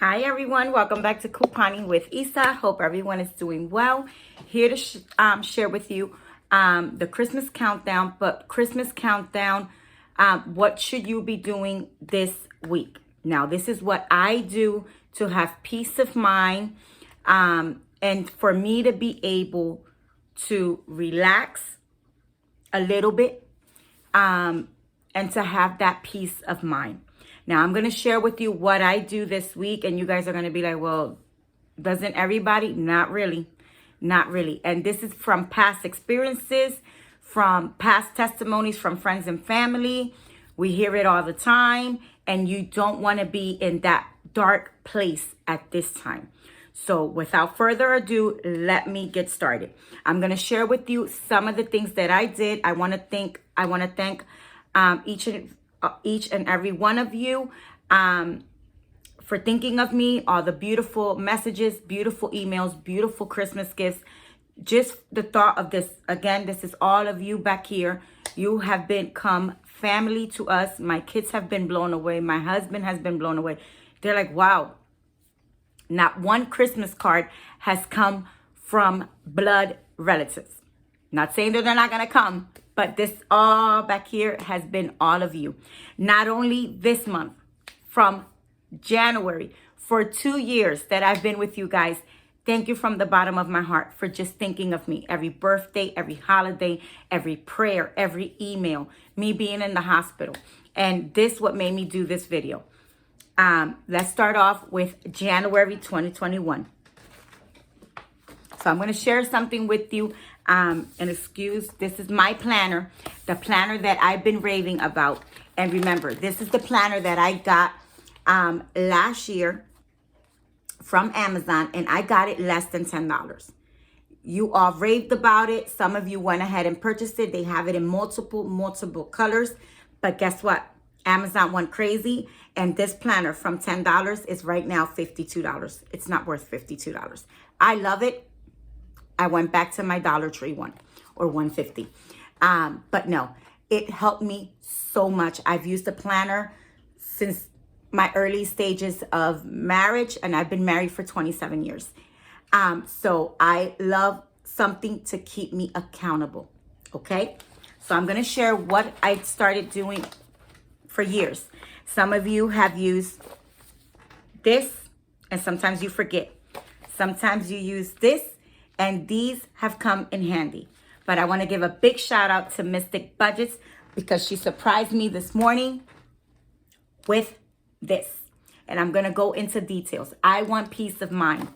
Hi everyone, welcome back to Couponing with Isa. Hope everyone is doing well. Here to share with you the Christmas countdown, what should you be doing this week? Now, this is what I do to have peace of mind and for me to be able to relax a little bit and to have that peace of mind. Now, I'm going to share with you what I do this week, and you guys are going to be like, well, doesn't everybody? Not really. Not really. And this is from past experiences, from past testimonies from friends and family. We hear it all the time, and you don't want to be in that dark place at this time. So without further ado, let me get started. I'm going to share with you some of the things that I did. I want to thank each and every one of you for thinking of me, all the beautiful messages, beautiful emails, beautiful Christmas gifts. Just the thought of this, again, this is all of you back here. You have become family to us. My kids have been blown away. My husband has been blown away. They're like, wow, not one Christmas card has come from blood relatives. Not saying that they're not going to come, but this all back here has been all of you. Not only this month, from January, for 2 years that I've been with you guys. Thank you from the bottom of my heart for just thinking of me. Every birthday, every holiday, every prayer, every email, me being in the hospital. And this what made me do this video. Let's start off with January 2021. So I'm going to share something with you. And excuse, this is my planner, the planner that I've been raving about. And remember, this is the planner that I got last year from Amazon, and I got it less than $10. You all raved about it. Some of you went ahead and purchased it. They have it in multiple colors. But guess what? Amazon went crazy, and this planner from $10 is right now $52. It's not worth $52. I love it. I went back to my Dollar Tree one or $150. But no, it helped me so much. I've used the planner since my early stages of marriage, and I've been married for 27 years. So I love something to keep me accountable. Okay. So I'm going to share what I started doing for years. Some of you have used this, and sometimes you forget. Sometimes you use this, and these have come in handy. But I want to give a big shout out to Mystic Budgets because she surprised me this morning with this. And I'm going to go into details. I want peace of mind.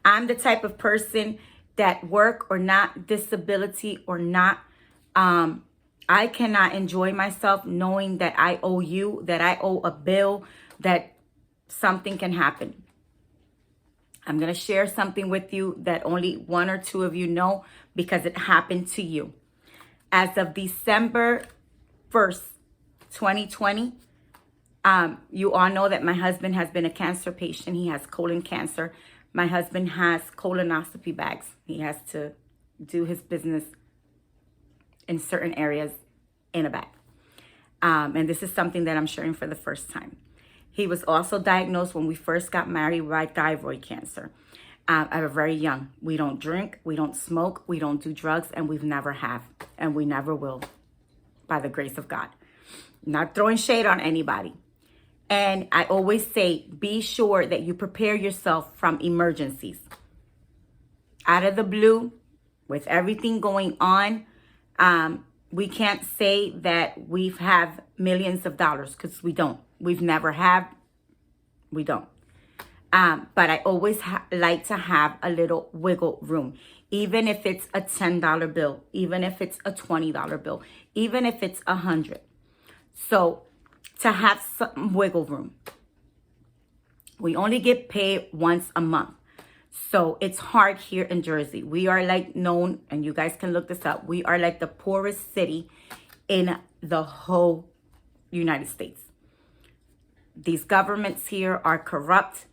I'm the type of person that work or not, disability or not, I cannot enjoy myself knowing that I owe you, that I owe a bill, that something can happen. I'm going to share something with you that only one or two of you know because it happened to you. As of December 1st, 2020, you all know that my husband has been a cancer patient. He has colon cancer. My husband has colonoscopy bags. He has to do his business in certain areas in a bag. And this is something that I'm sharing for the first time. He was also diagnosed when we first got married by thyroid cancer. I was very young. We don't drink, we don't smoke, we don't do drugs, and we've never have, and we never will, by the grace of God. Not throwing shade on anybody. And I always say, be sure that you prepare yourself from emergencies. Out of the blue, with everything going on, we can't say that we have millions of dollars because we don't. We've never have. We don't. But I always like to have a little wiggle room, even if it's a $10 bill, even if it's a $20 bill, even if it's $100. So to have some wiggle room. We only get paid once a month. So it's hard here in Jersey. We are like known, and you guys can look this up. We are like the poorest city in the whole United States. These governments here are corrupt.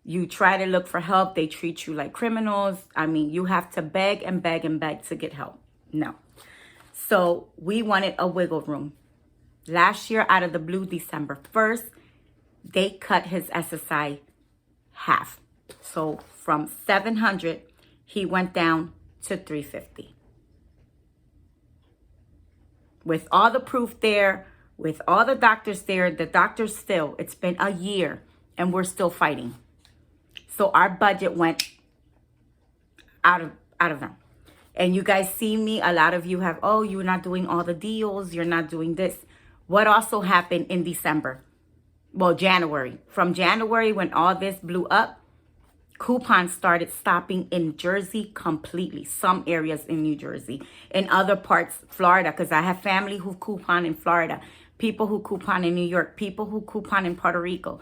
You try to look for help, they treat you like criminals. I mean, you have to beg and beg and beg to get help. No. So we wanted a wiggle room. Last year, out of the blue, December 1st, they cut his SSI half. So from 700, he went down to 350. With all the proof there, with all the doctors there, the doctors still, it's been a year and we're still fighting. So our budget went out of them. And you guys see me, a lot of you have, oh, you're not doing all the deals, you're not doing this. What also happened in December? Well, January. From January, when all this blew up, coupons started stopping in Jersey completely. Some areas in New Jersey. In other parts, Florida, because I have family who coupon in Florida. People who coupon in New York. People who coupon in Puerto Rico.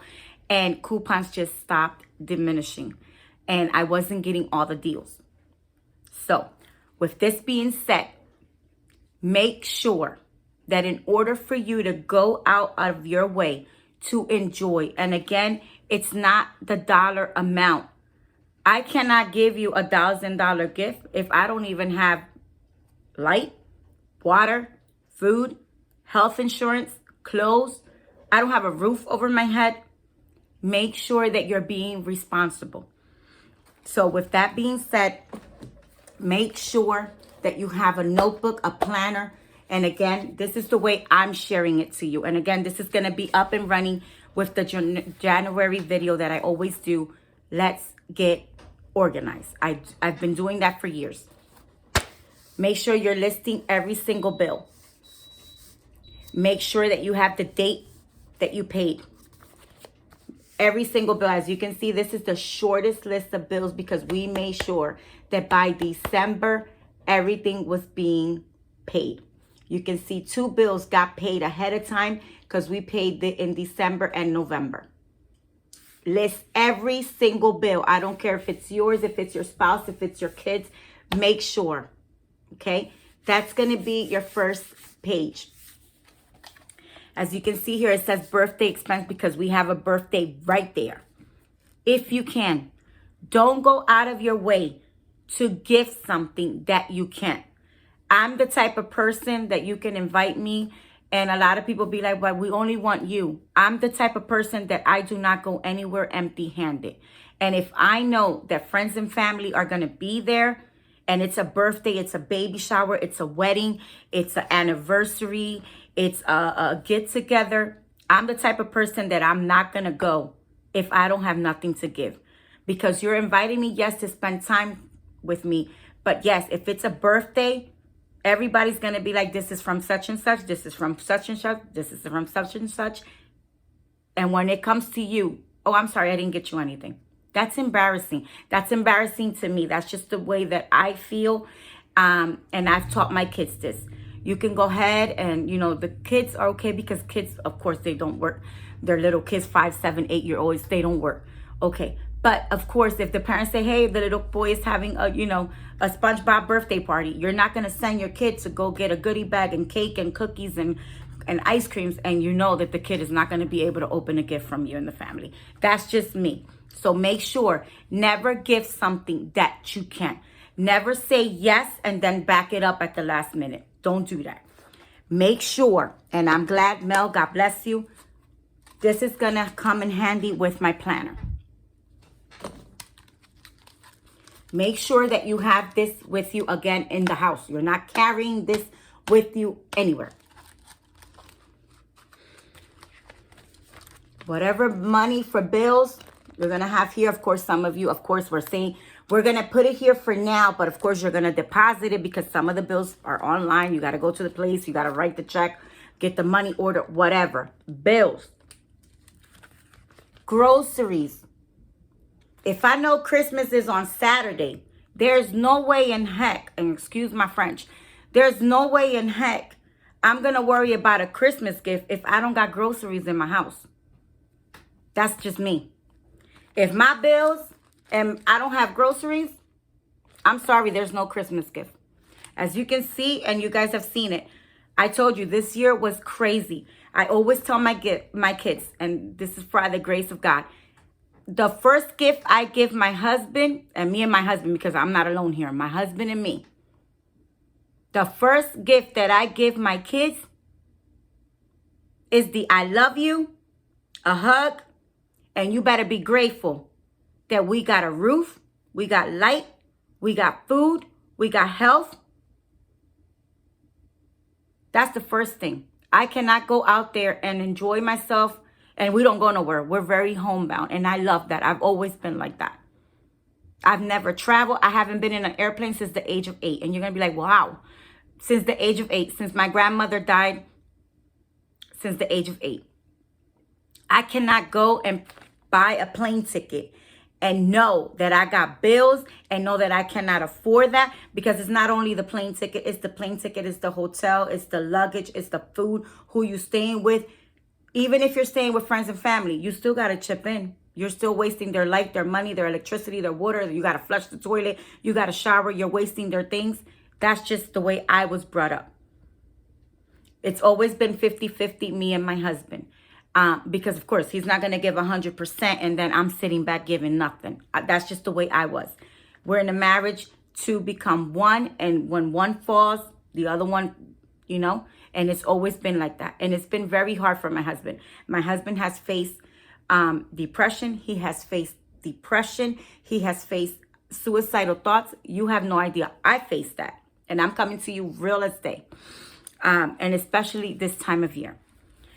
And coupons just stopped diminishing. And I wasn't getting all the deals. So, with this being said, make sure that in order for you to go out of your way to enjoy, and again, it's not the dollar amount. I cannot give you $1,000 gift if I don't even have light, water, food, health insurance, clothes. I don't have a roof over my head. Make sure that you're being responsible. So with that being said, make sure that you have a notebook, a planner. And again, this is the way I'm sharing it to you. And again, this is going to be up and running with the January video that I always do. Let's get organized. I've been doing that for years. Make sure you're listing every single bill. Make sure that you have the date that you paid. Every single bill. As you can see, this is the shortest list of bills because we made sure that by December, everything was being paid. You can see 2 bills got paid ahead of time because we paid it in December and November. List every single bill. I don't care if it's yours, if it's your spouse, if it's your kids. Make sure. Okay? That's going to be your first page. As you can see here, it says birthday expense because we have a birthday right there. If you can, don't go out of your way to gift something that you can't. I'm the type of person that you can invite me and a lot of people be like, well, we only want you. I'm the type of person that I do not go anywhere empty-handed. And if I know that friends and family are going to be there and it's a birthday, it's a baby shower, it's a wedding, it's an anniversary, it's a get-together, I'm the type of person that I'm not going to go if I don't have nothing to give. Because you're inviting me, yes, to spend time with me. But yes, if it's a birthday, everybody's going to be like, this is from such and such, this is from such and such, this is from such and such. And when it comes to you, oh, I'm sorry, I didn't get you anything. That's embarrassing. That's embarrassing to me. That's just the way that I feel. And I've taught my kids this. You can go ahead and, you know, the kids are okay because kids, of course, they don't work. They're little kids, 5, 7, 8-year-olds, they don't work. Okay. But of course, if the parents say, hey, the little boy is having a, you know, a SpongeBob birthday party, you're not going to send your kid to go get a goodie bag and cake and cookies and ice creams. And you know that the kid is not going to be able to open a gift from you and the family. That's just me. So make sure, never give something that you can't. Never say yes and then back it up at the last minute. Don't do that. Make sure, and I'm glad, Mel, God bless you. This is going to come in handy with my planner. Make sure that you have this with you again in the house. You're not carrying this with you anywhere. Whatever money for bills you're going to have here. Of course, some of you, of course, we're saying we're going to put it here for now. But of course, you're going to deposit it because some of the bills are online. You got to go to the place. You got to write the check, get the money order, whatever. Bills. Groceries. If I know Christmas is on Saturday, there's no way in heck, and excuse my French, there's no way in heck I'm going to worry about a Christmas gift if I don't got groceries in my house. That's just me. If my bills and I don't have groceries, I'm sorry, there's no Christmas gift. As you can see, and you guys have seen it, I told you this year was crazy. I always tell my kids, and this is by the grace of God, the first gift I give my husband, and me and my husband, because I'm not alone here, my husband and me, the first gift that I give my kids is the I love you, a hug, and you better be grateful that we got a roof, we got light, we got food, we got health. That's the first thing. I cannot go out there and enjoy myself and we don't go nowhere. We're very homebound, and I love that. I've always been like that. I've never traveled. I haven't been in an airplane since the age of 8. And you're going to be like, wow, since the age of 8, since my grandmother died, since the age of 8. I cannot go and buy a plane ticket and know that I got bills and know that I cannot afford that, because it's not only the plane ticket, it's the plane ticket, it's the hotel, it's the luggage, it's the food, who you staying with. Even if you're staying with friends and family, you still got to chip in. You're still wasting their life, their money, their electricity, their water. You got to flush the toilet. You got to shower. You're wasting their things. That's just the way I was brought up. It's always been 50-50, me and my husband. Because, of course, he's not going to give 100% and then I'm sitting back giving nothing. That's just the way I was. We're in a marriage to become one. And when one falls, the other one, you know, and it's always been like that. And it's been very hard for my husband. My husband has faced depression. He has faced depression. He has faced suicidal thoughts. You have no idea. I faced that. And I'm coming to you real as day. And especially this time of year.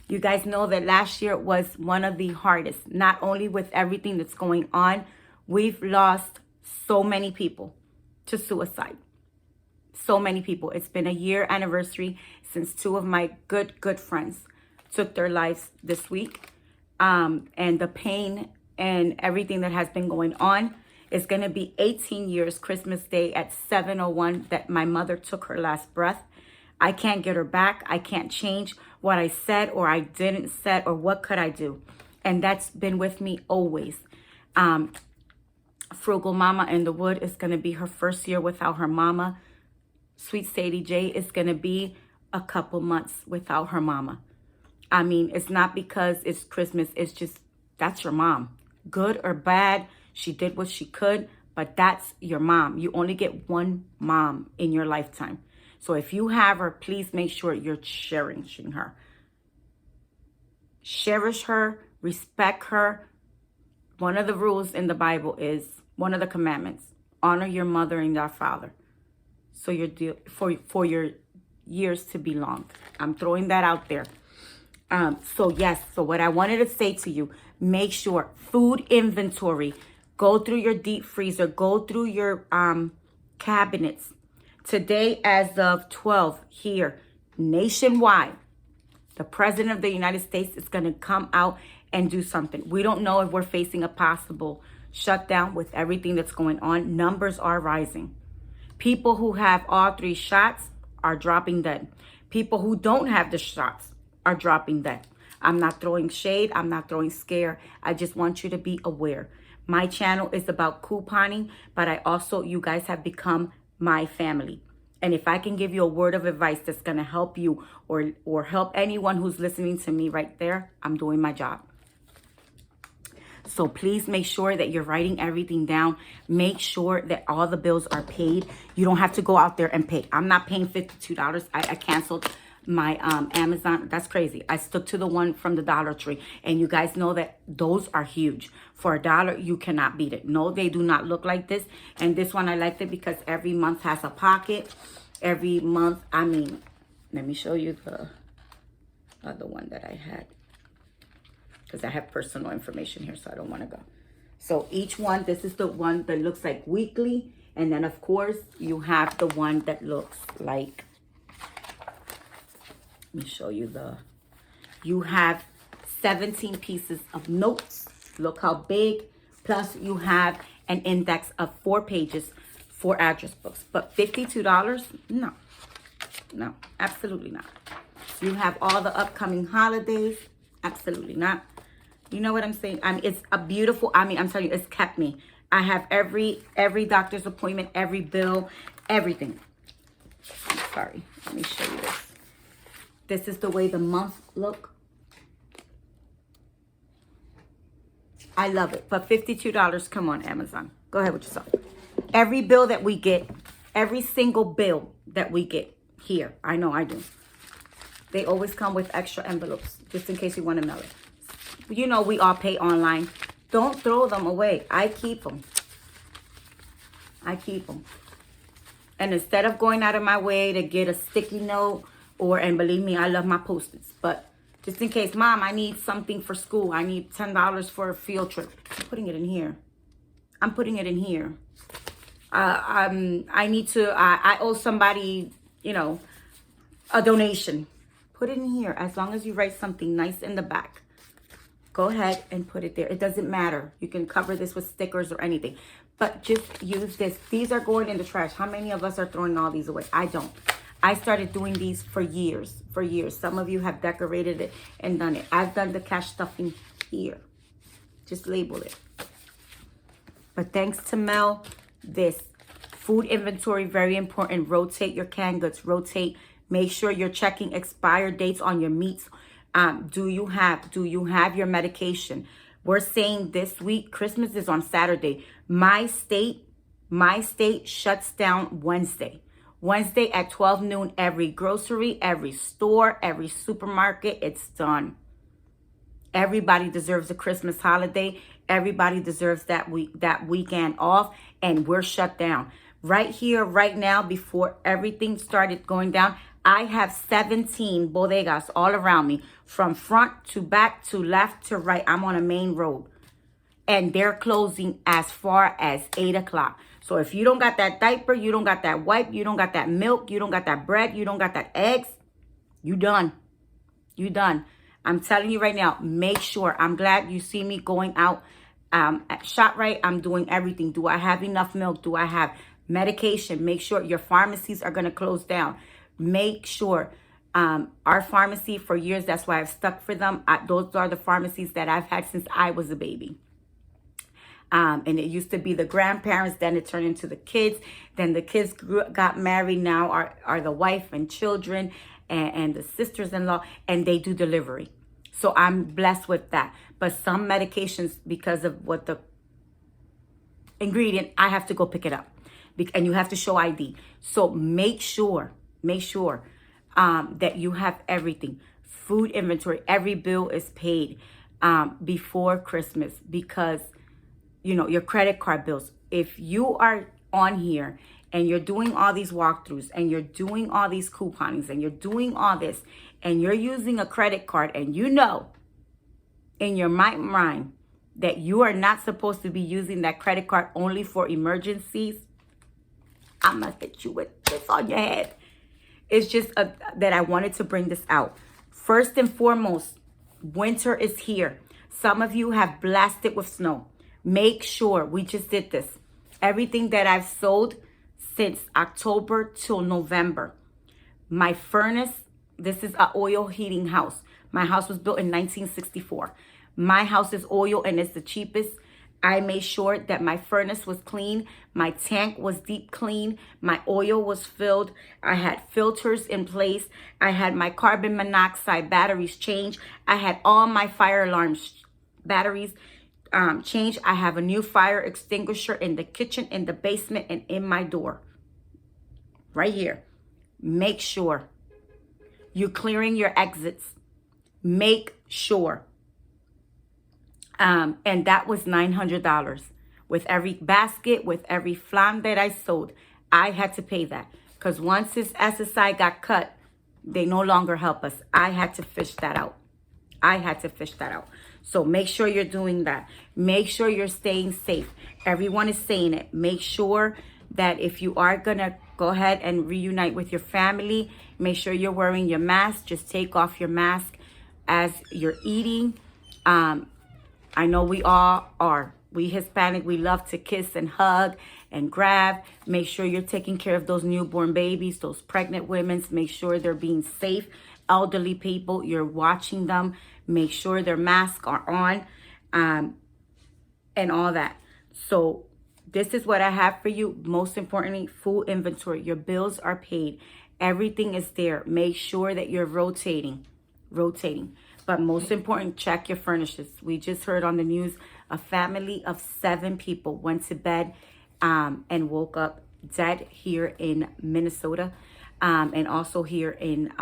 You guys know that last year was one of the hardest, not only with everything that's going on. We've lost so many people to suicide. So many people. It's been a year anniversary since 2 of my good friends took their lives this week. And the pain and everything that has been going on is going to be 18 years Christmas Day at 7:01 that my mother took her last breath. I can't get her back. I can't change what I said or I didn't say, or what could I do? And that's been with me always. Frugal Mama in the Wood is going to be her first year without her mama. Sweet Sadie J is going to be a couple months without her mama. I mean, it's not because it's Christmas. It's just, that's your mom. Good or bad, she did what she could, but that's your mom. You only get one mom in your lifetime. So if you have her, please make sure you're cherishing her. Cherish her, respect her. One of the rules in the Bible is, one of the commandments, honor your mother and your father. So for your years to be long. I'm throwing that out there. So what I wanted to say to you, make sure food inventory, go through your deep freezer, go through your cabinets. Today, as of 12 here, nationwide, the President of the United States is going to come out and do something. We don't know if we're facing a possible shutdown with everything that's going on. Numbers are rising. People who have all 3 shots are dropping dead. People who don't have the shots are dropping dead. I'm not throwing shade. I'm not throwing scare. I just want you to be aware. My channel is about couponing, but you guys have become my family. And if I can give you a word of advice that's going to help you or help anyone who's listening to me right there, I'm doing my job. So please make sure that you're writing everything down. Make sure that all the bills are paid. You don't have to go out there and pay. I'm not paying $52. I canceled my Amazon. That's crazy. I stuck to the one from the Dollar Tree. And you guys know that those are huge. For $1, you cannot beat it. No, they do not look like this. And this one, I liked it because every month has a pocket. Every month, I mean, let me show you the other one that I had. Because I have personal information here, so I don't want to go. So each one, this is the one that looks like weekly. And then, of course, you have the one that looks like, let me show you you have 17 pieces of notes. Look how big. Plus, you have an index of 4 pages for address books. But $52? No, absolutely not. You have all the upcoming holidays. Absolutely not. You know what I'm saying? I mean, it's a beautiful, I'm telling you, it's kept me. I have every doctor's appointment, every bill, everything. Sorry, let me show you this. This is the way the months look. I love it. But $52, come on, Amazon. Go ahead with yourself. Every bill that we get, every single bill that we get here, I know I do. They always come with extra envelopes, just in case you want to mail it. You know, we all pay online. Don't throw them away. I keep them. I keep them. And instead of going out of my way to get a sticky note, and believe me, I love my Post-its, but just in case, Mom, I need something for school. I need $10 for a field trip. I'm putting it in here. I'm putting it in here. I owe somebody, a donation. Put it in here. As long as you write something nice in the back, go ahead and put it there. It doesn't matter. You can cover this with stickers or anything, but just use this. These are going in the trash. How many of us are throwing all these away? I don't. I started doing these for years. Some of you have decorated it and done it. I've done the cash stuffing here. Just label it. But thanks to Mel, this food inventory, very important. Rotate your canned goods. Rotate. Make sure you're checking expired dates on your meats. Do you have your medication? We're saying this week, Christmas is on Saturday. My state shuts down Wednesday. Wednesday at 12 noon, every grocery, every store, every supermarket, it's done. Everybody deserves a Christmas holiday. Everybody deserves that weekend off, and we're shut down. Right here, right now, before everything started going down, I have 17 bodegas all around me, from front to back to left to right. I'm on a main road, and they're closing as far as 8 o'clock. So if you don't got that diaper, you don't got that wipe, you don't got that milk, you don't got that bread, you don't got that eggs, you done. You done. I'm telling you right now, make sure. I'm glad you see me going out at ShopRite. I'm doing everything. Do I have enough milk? Do I have medication? Make sure your pharmacies are going to close down. Make sure. Our pharmacy for years, that's why I've stuck for them. Those are the pharmacies that I've had since I was a baby. And it used to be the grandparents, then it turned into the kids. Then the kids got married, now are the wife and children and the sisters-in-law, and they do delivery. So I'm blessed with that. But some medications, because of what the ingredient, I have to go pick it up. And you have to show ID. So make sure that you have everything. Food inventory, every bill is paid before Christmas, because your credit card bills. If you are on here and you're doing all these walkthroughs and you're doing all these couponings and you're doing all this and you're using a credit card, and in your mind that you are not supposed to be using that credit card only for emergencies, I'm going to hit you with this on your head. It's just that I wanted to bring this out. First and foremost, winter is here. Some of you have blasted with snow. Make sure, we just did this. Everything that I've sold since October till November. My furnace, this is an oil heating house. My house was built in 1964. My house is oil and it's the cheapest. I made sure that my furnace was clean. My tank was deep clean. My oil was filled. I had filters in place. I had my carbon monoxide batteries changed. I had all my fire alarms batteries changed. I have a new fire extinguisher in the kitchen, in the basement, and in my door. Right here. Make sure you're clearing your exits. Make sure. And that was $900. With every basket, with every flan that I sold, I had to pay that. Because once this SSI got cut, they no longer help us. I had to fish that out. So make sure you're doing that. Make sure you're staying safe. Everyone is saying it. Make sure that if you are going to go ahead and reunite with your family, make sure you're wearing your mask. Just take off your mask as you're eating. I know we all are. We Hispanic, we love to kiss and hug and grab. Make sure you're taking care of those newborn babies, those pregnant women. Make sure they're being safe. Elderly people, you're watching them. Make sure their masks are on and all that. So this is what I have for you. Most importantly, food inventory. Your bills are paid. Everything is there. Make sure that you're rotating. But most important, check your furnaces. We just heard on the news, a family of 7 people went to bed and woke up dead here in Minnesota and also here in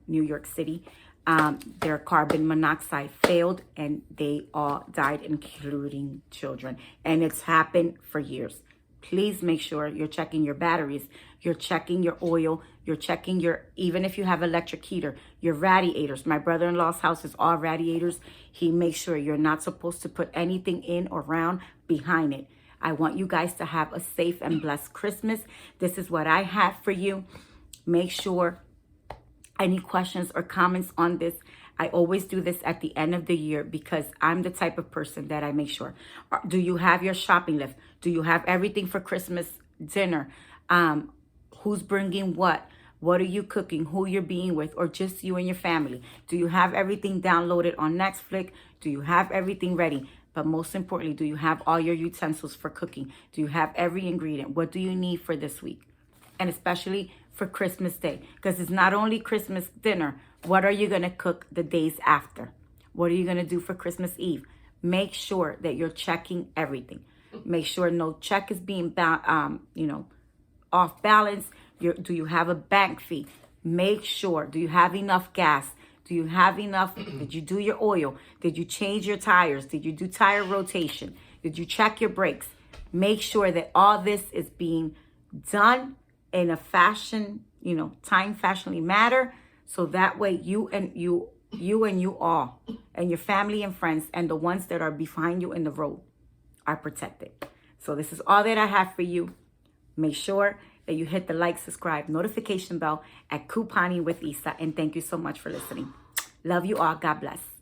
New York City. their carbon monoxide failed and they all died, including children. And it's happened for years. Please make sure you're checking your batteries, you're checking your oil, you're checking your, even if you have electric heater, your radiators. My brother-in-law's house is all radiators. He makes sure you're not supposed to put anything in or around behind it. I want you guys to have a safe and blessed Christmas. This is what I have for you. Make sure any questions or comments on this. I always do this at the end of the year because I'm the type of person that I make sure. Do you have your shopping list? Do you have everything for Christmas dinner? Who's bringing what? What are you cooking? Who you're being with? Or just you and your family? Do you have everything downloaded on Netflix? Do you have everything ready? But most importantly, do you have all your utensils for cooking? Do you have every ingredient? What do you need for this week? And especially for Christmas Day, because it's not only Christmas dinner. What are you going to cook the days after? What are you going to do for Christmas Eve? Make sure that you're checking everything. Make sure no check is being off balance. Do you have a bank fee? Make sure. Do you have enough gas? Do you have enough? Did you do your oil? Did you change your tires? Did you do tire rotation? Did you check your brakes? Make sure that all this is being done in a fashion, time fashionably matter. So that way you and you all and your family and friends and the ones that are behind you in the road are protected. So this is all that I have for you. Make sure that you hit the like, subscribe, notification bell at Couponing with Isa. And thank you so much for listening. Love you all. God bless.